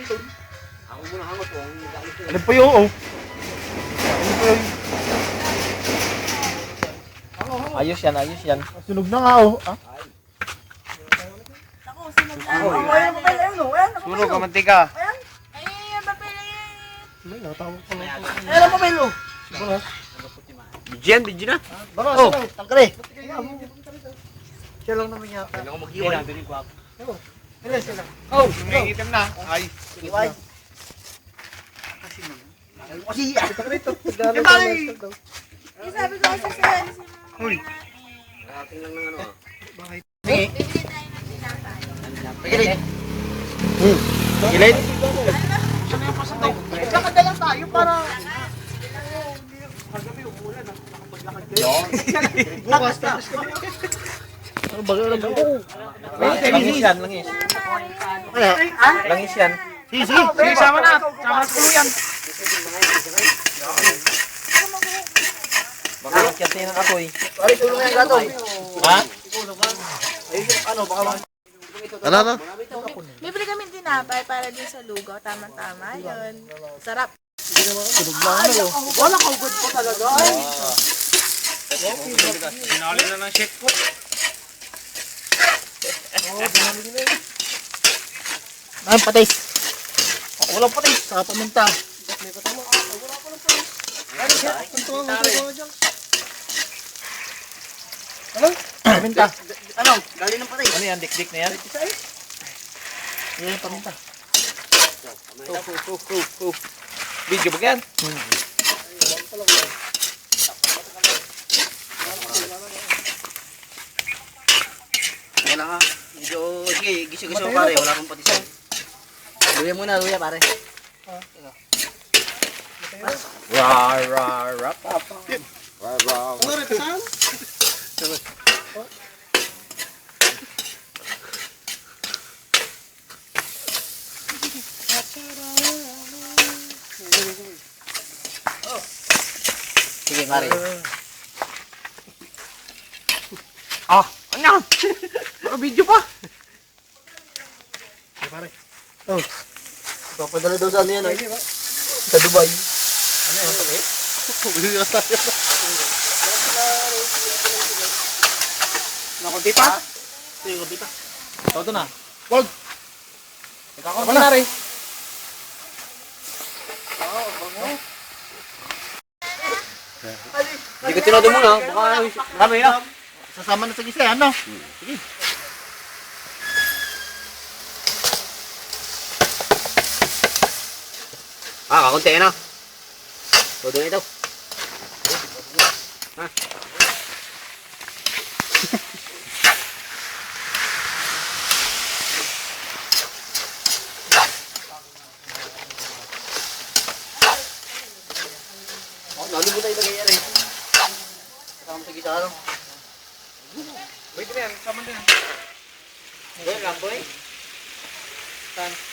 Ako muna hangot. Ano po yung oh? Ano po yung... Ayos yan, ayos yan. Sunog na nga oh. Ah? Ako, sunog na. Ayan, papel. Ayan, Sunog ang mantika. Ayan. Ay, papel. May natawag ko lang. Ayan, papel. Bidyan, bidyan na. Baka Oh. sila, tangkali. Siya lang naman yata. Kailangan ko mag-iwan. Ilan sila? Oh, may item na. Ay. Iwan. Kasi, ito ka rito. Sabi ko sa sa'yo. Uy. Ating lang ng ano. Bibili tayo ng tinapay. Gilid. Gilid. Lakad lang tayo para... Bukas na. Ano ba yun? Langis yan, langis. Kaya, Langis yan. sige. Sige, sama na. Sama sa yan. Baka magkati ng apoy. Pare, tulong yan gato. Ha? Ano, baka... Ano? Bibili kami ng tinapay para din sa lugaw. Tama-tama yun. Sarap. Sunog na ano. Wala kang good po talaga. Sinali na ng shake po. Ay, patis. Walang patis. Sa paminta. Ano? Paminta. Ano? Galing ng patay. Ano yan? Dik-dik na yan? Yan, paminta. Video ba yan? Wala ka. Medyo, sige, gisa-gisa mo pare. Wala kang patisan. Luya muna, luya pare. Rar, rar, rap. Ano rin, saan? Sige pare. Ah, ano? Video pa. Pare. Oh. Papadala daw sa ano yan, ay? Sa Dubai. Ano yan? Okay? Nakunti pa? Sige, kunti pa. Toto na. Wag! Ikaw na rin. Hindi ko tinado muna. Baka marami na. Sasama na sa gisa, ano? Sige. Kakunti na. Todo na ito. Ha? Lalo mo tayo lagay yan eh. Kasama sa gitara. Wait na yan. Sama din. Doon lang boy. Saan?